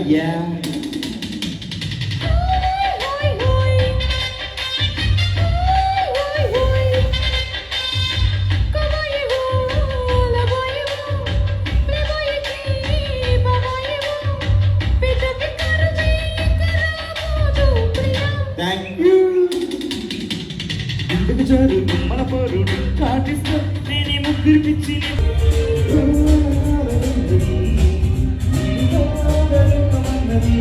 Yeah thank you. ఇందుకు చారు మన పోరు కాటిస్తా నేనే ముగ్గురు పిచ్చి ఉన్నది